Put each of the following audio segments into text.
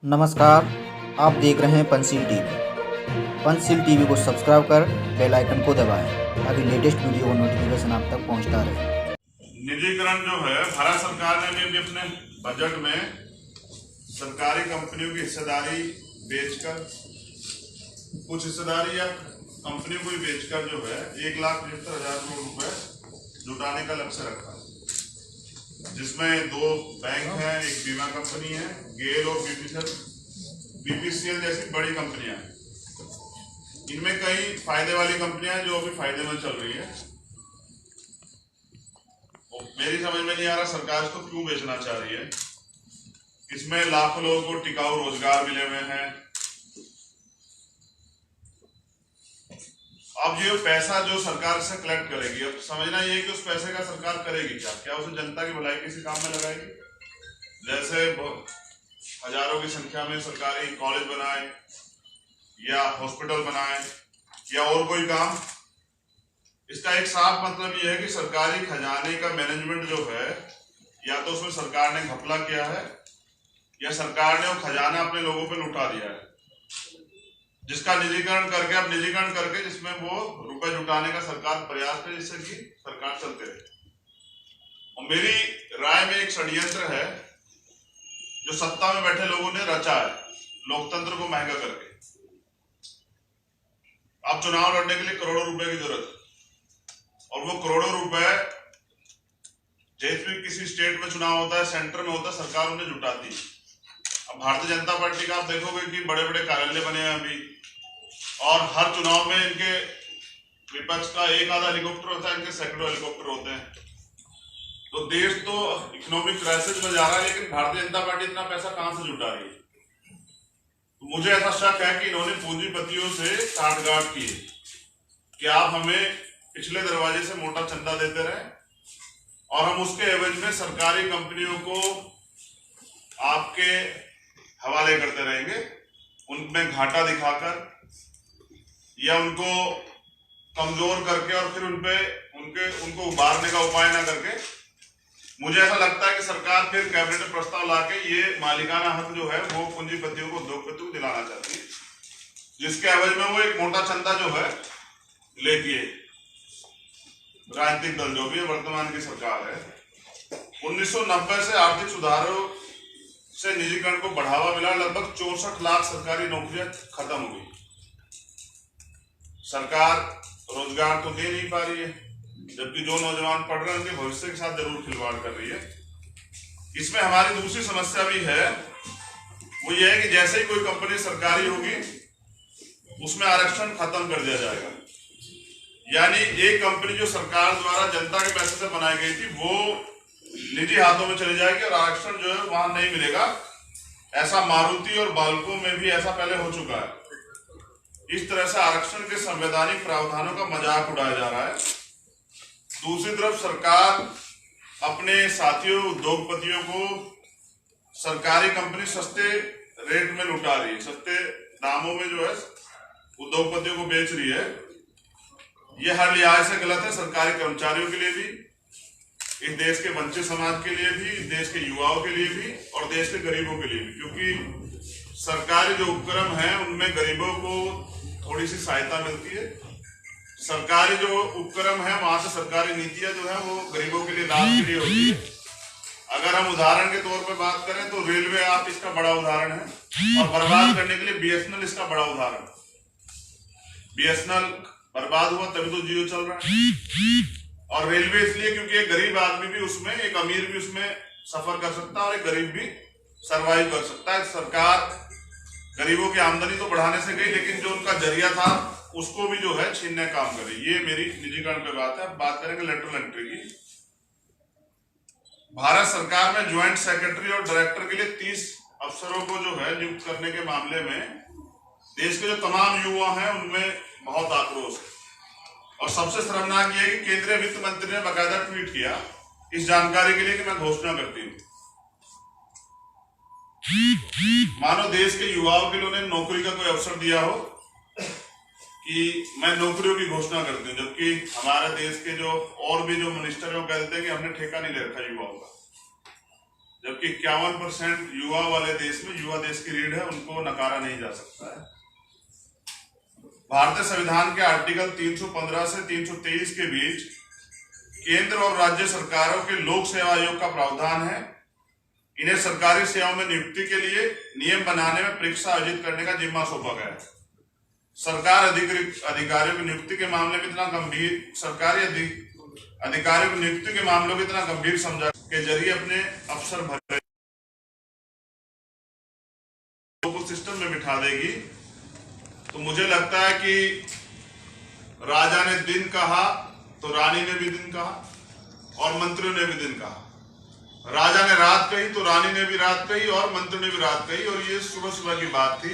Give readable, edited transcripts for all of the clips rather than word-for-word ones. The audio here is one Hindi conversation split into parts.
नमस्कार, आप देख रहे हैं पंचशील टीवी। पंचशील टीवी को सब्सक्राइब कर बेल आइकन को दबाएं ताकि लेटेस्ट वीडियो और नोटिफिकेशन आप तक पहुंचता रहे। निजीकरण जो है, भारत सरकार ने भी अपने बजट में सरकारी कंपनियों की हिस्सेदारी बेचकर, कुछ हिस्सेदारी या कंपनियों को ही बेचकर जो है 1,75,000 करोड़ रुपए जुटाने का लक्ष्य रखा, जिसमें 2 बैंक हैं, एक बीमा कंपनी है, गेल और बीपीसीएल जैसी बड़ी कंपनियां हैं। इनमें कई फायदे वाली कंपनियां हैं जो अभी फायदे में चल रही है। मेरी समझ में नहीं आ रहा सरकार इसको क्यों बेचना चाह रही है। इसमें लाखों लोगों को टिकाऊ रोजगार मिले हुए हैं। अब ये पैसा जो सरकार से कलेक्ट करेगी, अब समझना ये है कि उस पैसे का सरकार करेगी क्या उसे जनता की भलाई किसी काम में लगाएगी? जैसे हजारों की संख्या में सरकारी कॉलेज बनाए या हॉस्पिटल बनाए या और कोई काम। इसका एक साफ मतलब यह है कि सरकारी खजाने का मैनेजमेंट जो है, या तो उसमें सरकार ने घपला किया है या सरकार ने वो खजाना अपने लोगों पे लुटा दिया है, जिसका निजीकरण करके, अब निजीकरण करके जिसमें वो रुपए जुटाने का सरकार प्रयास करे, जिससे कि सरकार चलते रहे। और मेरी राय में एक षड्यंत्र है जो सत्ता में बैठे लोगों ने रचा है, लोकतंत्र को महंगा करके। अब चुनाव लड़ने के लिए करोड़ों रुपए की जरूरत है, और वो करोड़ों रुपए जैसे भी किसी स्टेट में चुनाव होता है, सेंटर में होता है, सरकार उन्हें जुटाती है। अब भारतीय जनता पार्टी का आप देखोगे कि बड़े बड़े कार्यालय बने हैं अभी, और हर चुनाव में इनके विपक्ष का एक आधा हेलीकॉप्टर होता है, इनके सैकड़ों हेलीकॉप्टर होते हैं। तो देश तो इकोनॉमिक क्राइसिस में जा रहा है, लेकिन भारतीय जनता पार्टी इतना पैसा कहां से जुटा रही है? तो मुझे ऐसा शक है कि इन्होंने पूंजीपतियों से साठगांठ की कि आप हमें पिछले दरवाजे से मोटा चंदा देते रहे और हम उसके एवज में सरकारी कंपनियों को आपके हवाले करते रहेंगे, उनमें घाटा दिखाकर या उनको कमजोर करके और फिर उनको उबारने का उपाय ना करके। मुझे ऐसा लगता है कि सरकार फिर कैबिनेट में प्रस्ताव लाके ये मालिकाना हक जो है वो पूंजीपतियों को, उद्योगपतियों को दिलाना चाहती है, जिसके एवज में वो एक मोटा चंदा जो है लेती है। राजनीतिक दल जो भी है, वर्तमान की सरकार है, 1990 से आर्थिक सुधारों से निजीकरण को बढ़ावा मिला, लगभग 64 लाख सरकारी नौकरियां खत्म हो गई। सरकार रोजगार तो दे नहीं पा रही है, जबकि जो नौजवान पढ़ रहे हैं उनके भविष्य के साथ जरूर खिलवाड़ कर रही है। इसमें हमारी दूसरी समस्या भी है, वो ये है कि जैसे ही कोई कंपनी सरकारी होगी उसमें आरक्षण खत्म कर दिया जाएगा। यानी एक कंपनी जो सरकार द्वारा जनता के पैसे से बनाई गई थी वो निजी हाथों में चली जाएगी और आरक्षण जो है वहां नहीं मिलेगा। ऐसा मारुति और बाल्को में भी ऐसा पहले हो चुका है। इस तरह से आरक्षण के संवैधानिक प्रावधानों का मजाक उड़ाया जा रहा है। दूसरी तरफ सरकार अपने साथियों उद्योगपतियों को सरकारी कंपनी सस्ते रेट में लुटा रही है, सस्ते दामों में जो है उद्योगपतियों को बेच रही है। यह हर लिहाज से गलत है, सरकारी कर्मचारियों के लिए भी, इस देश के वंचित समाज के लिए भी, देश के युवाओं के लिए भी और देश के गरीबों के लिए भी, क्योंकि सरकारी जो उपक्रम है उनमें गरीबों को थोड़ी सी सहायता मिलती है। सरकारी जो उपक्रम है वहां से सरकारी नीतियां जो है वो गरीबों के लिए, लाभ के लिए होती है। अगर हम उदाहरण के तौर पर बात करें तो रेलवे आप इसका बड़ा उदाहरण है, और बर्बाद करने के लिए बीएसएनएल इसका बड़ा उदाहरण है। बीएसएनएल बर्बाद हुआ तभी तो जियो चल रहा है। और रेलवे इसलिए क्योंकि एक गरीब आदमी भी उसमें, एक अमीर भी उसमें सफर कर सकता है और एक गरीब भी सरवाइव कर सकता है। सरकार गरीबों की आमदनी तो बढ़ाने से गई, लेकिन जो उनका जरिया था उसको भी जो है छीनने काम करे। ये मेरी निजीकरण पे बात है। बात करेंगे लेटरल एंट्री की। भारत सरकार में ज्वाइंट सेक्रेटरी और डायरेक्टर के लिए 30 अफसरों को जो है नियुक्त करने के मामले में देश के जो तमाम युवा हैं उनमें बहुत आक्रोश है। और सबसे शर्मनाक यह है कि केंद्रीय वित्त मंत्री ने बाकायदा ट्वीट किया इस जानकारी के लिए कि मैं घोषणा करती हूँ। मानो देश के युवाओं के लिए उन्हें नौकरी का कोई अवसर दिया हो कि मैं नौकरियों की घोषणा करती हूँ, जबकि हमारे देश के जो और भी जो मिनिस्टर हैं वो कहते हैं कि हमने ठेका नहीं ले रखा युवाओं का। जबकि 51% युवा वाले देश में युवा देश की रीढ़ है, उनको नकारा नहीं जा सकता है। भारतीय संविधान के आर्टिकल 315 से 323 के बीच केंद्र और राज्य सरकारों के लोक सेवा आयोग का प्रावधान है। इन्हें सरकारी सेवाओं में नियुक्ति के लिए नियम बनाने में परीक्षा आयोजित करने का जिम्मा सौंपा गया है। सरकार अधिकारियों की नियुक्ति के मामले में इतना गंभीर सरकारी अधिकारियों की नियुक्ति के मामलों को इतना गंभीर समझा के जरिए अपने अफसर भरे को सिस्टम में बिठा देगी, तो मुझे लगता है कि राजा ने दिन कहा तो रानी ने भी दिन कहा और मंत्रियों ने भी दिन कहा। राजा ने रात कही तो रानी ने भी रात कही और मंत्री ने भी रात कही, और ये सुबह सुबह की बात थी।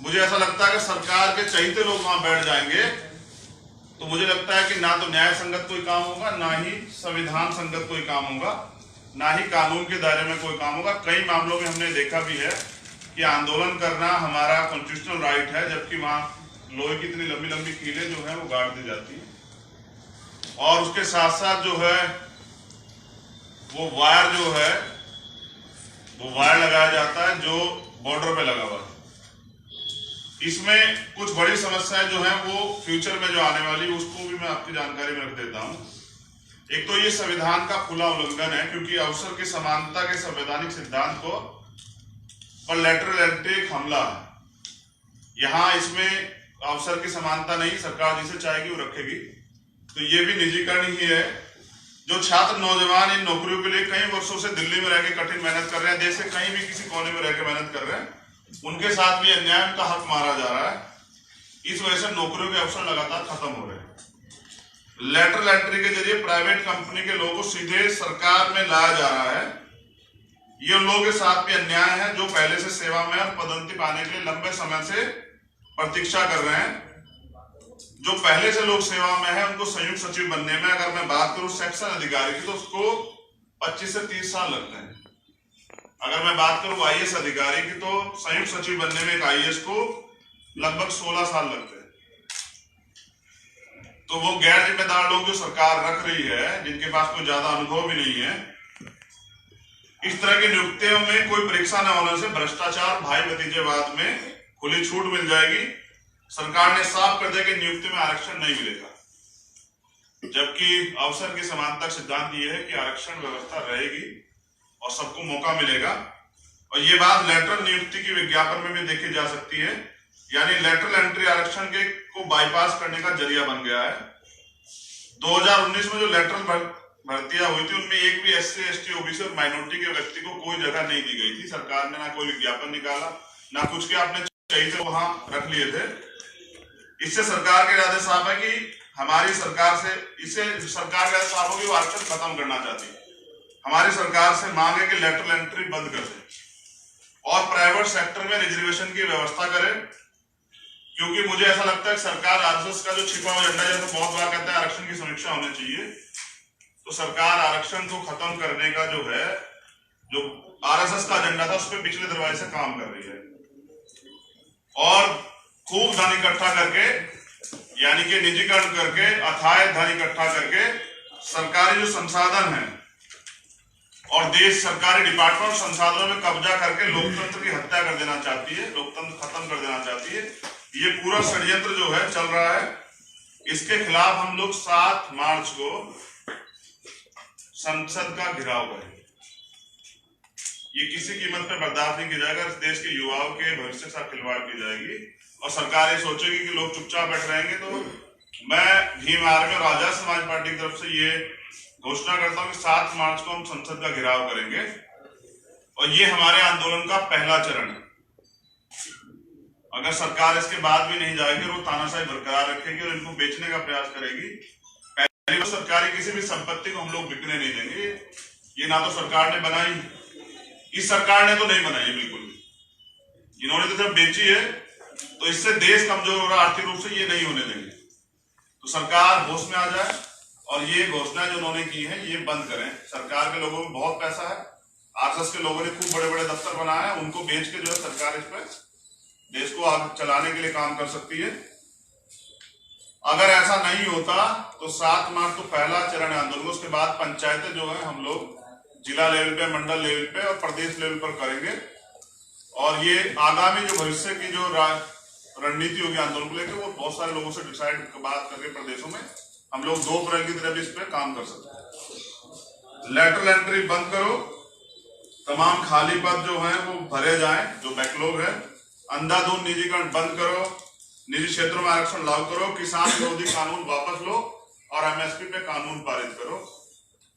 मुझे ऐसा लगता है कि सरकार के चहीते लोग वहां बैठ जाएंगे तो मुझे लगता है कि ना तो न्याय संगत कोई काम होगा, ना ही संविधान संगत कोई काम होगा, ना ही कानून के दायरे में कोई काम होगा। कई मामलों में हमने देखा भी है कि आंदोलन करना हमारा कॉन्स्टिट्यूशनल राइट है, जबकि वहां लोहे की इतनी लंबी लंबी कीलें जो है वो गाड़ दी जाती है, और उसके साथ साथ जो है वो वायर लगाया जाता है जो बॉर्डर पे लगा हुआ है। इसमें कुछ बड़ी समस्याएं जो है वो फ्यूचर में जो आने वाली, उसको भी मैं आपकी जानकारी में रख देता हूं। एक तो ये संविधान का खुला उल्लंघन है, क्योंकि अवसर की समानता के संवैधानिक सिद्धांत को पर लैटरल एंट्री एक हमला है। यहां इसमें अवसर की समानता नहीं, सरकार जिसे चाहेगी वो रखेगी। तो ये भी निजीकरण ही है। जो छात्र नौजवान इन नौकरियों के लिए कई वर्षों से दिल्ली में रहकर कठिन मेहनत कर रहे हैं, देश के कहीं भी किसी कोने में रहकर मेहनत कर रहे हैं, उनके साथ भी अन्याय, उनका हक मारा जा रहा है। इस वजह से नौकरियों के अवसर लगातार खत्म हो रहे हैं। लैटरल एंट्री के जरिए प्राइवेट कंपनी के लोगों को सीधे सरकार में लाया जा रहा है। ये उन लोगों के साथ भी अन्याय है जो पहले से सेवा में और पदोन्नति पाने के लिए लंबे समय से प्रतीक्षा कर रहे हैं। जो पहले से लोग सेवा में है, उनको संयुक्त सचिव बनने में, अगर मैं बात करूं सेक्शन अधिकारी की, तो उसको 25 से 30 साल लगते हैं। अगर मैं बात करूं आईएएस अधिकारी की, तो संयुक्त सचिव बनने में एक आईएएस को लगभग 16 साल लगते हैं। तो वो गैर जिम्मेदार लोग जो सरकार रख रही है, जिनके पास कोई ज्यादा अनुभव भी नहीं है, इस तरह की नियुक्तियों में कोई परीक्षा न होने से भ्रष्टाचार, भाई भतीजेवाद में खुली छूट मिल जाएगी। सरकार ने साफ कर दिया कि नियुक्ति में आरक्षण नहीं मिलेगा, जबकि अवसर की समानता सिद्धांत यह है कि आरक्षण व्यवस्था रहेगी और सबको मौका मिलेगा। और ये बात लेटरल नियुक्ति की विज्ञापन में भी देखी जा सकती है, यानी लेटरल एंट्री आरक्षण के को बाईपास करने का जरिया बन गया है। 2019 में जो लेटरल भर्तियां हुई थी, उनमें एक भी एससी, एसटी, ओबीसी और माइनॉरिटी के व्यक्ति को कोई जगह नहीं दी गई थी। सरकार ने ना कोई विज्ञापन निकाला, ना कुछ के आपने चाहिए वहां रख लिए थे। इससे सरकार के इरादे साफ है कि हमारी सरकार से, इससे सरकार का साफ हो कि वो आरक्षण खत्म करना चाहती है। हमारी सरकार से मांग है कि लेटरल एंट्री बंद कर दे और प्राइवेट सेक्टर में रिजर्वेशन की व्यवस्था करे, क्योंकि मुझे ऐसा लगता है कि सरकार आरएसएस का जो छिपा हुआ एजेंडा, जैसे बहुत बार कहते हैं आरक्षण की समीक्षा होनी चाहिए, तो सरकार आरक्षण को खत्म करने का जो है, जो आरएसएस का एजेंडा था, उस पर पिछले दरवाजे से काम कर रही है और खूब धन इकट्ठा करके, यानी कि निजीकरण करके, अथाह धन इकट्ठा करके सरकारी जो संसाधन है और देश सरकारी डिपार्टमेंट संसाधनों में कब्जा करके लोकतंत्र की हत्या कर देना चाहती है, लोकतंत्र खत्म कर देना चाहती है। ये पूरा षड्यंत्र जो है चल रहा है। इसके खिलाफ हम लोग 7 मार्च को संसद का घेराव करेंगे। ये किसी कीमत पे बर्दाश्त नहीं किया जाएगा। इस देश के युवाओं के भविष्य के साथ खिलवाड़ की जाएगी और सरकार ये सोचेगी कि लोग चुपचाप बैठ रहेंगे। तो मैं भीम आर्मी और आजाद समाज पार्टी की तरफ से ये घोषणा करता हूं कि 7 मार्च को हम संसद का घेराव करेंगे और ये हमारे आंदोलन का पहला चरण है। अगर सरकार इसके बाद भी नहीं जाएगी और वो तानाशाही बरकरार रखेगी और इनको बेचने का प्रयास करेगी, पहले तो सरकारी किसी भी संपत्ति को हम लोग बिकने नहीं देंगे। ये ना तो सरकार ने बनाई, इस सरकार ने तो नहीं बनाई बिल्कुल भी, इन्होंने तो सिर्फ बेची है। तो इससे देश कमजोर हो रहा है आर्थिक रूप से, ये नहीं होने देंगे। तो सरकार होश में आ जाए और ये घोषणा जो उन्होंने की है ये बंद करें। सरकार के लोगों में बहुत पैसा है, आरएसएस के लोगों ने खूब बड़े बड़े दफ्तर बनाए हैं, उनको बेच के जो है सरकार इस पर देश को आगे चलाने के लिए काम कर सकती है। अगर ऐसा नहीं होता तो 7 मार्च तो पहला चरण है आंदोलन, उसके बाद पंचायतें जो है हम लोग जिला लेवल पे, मंडल लेवल पे और प्रदेश लेवल पर करेंगे। और ये आगामी जो भविष्य की जो रणनीति होगी आंदोलन को लेकर, वो बहुत सारे लोगों से डिसाइड बात करके प्रदेशों में हम लोग 2 अप्रैल की तरफ इस पे काम कर सकते हैं। लेटरल एंट्री बंद करो, तमाम खाली पद जो हैं वो भरे जाएं, जो बैकलॉग है। अंधाधुंध निजीकरण बंद करो, निजी क्षेत्रों में आरक्षण लागू करो, किसान विरोधी कानून वापस लो और एमएसपी पे कानून पारित करो।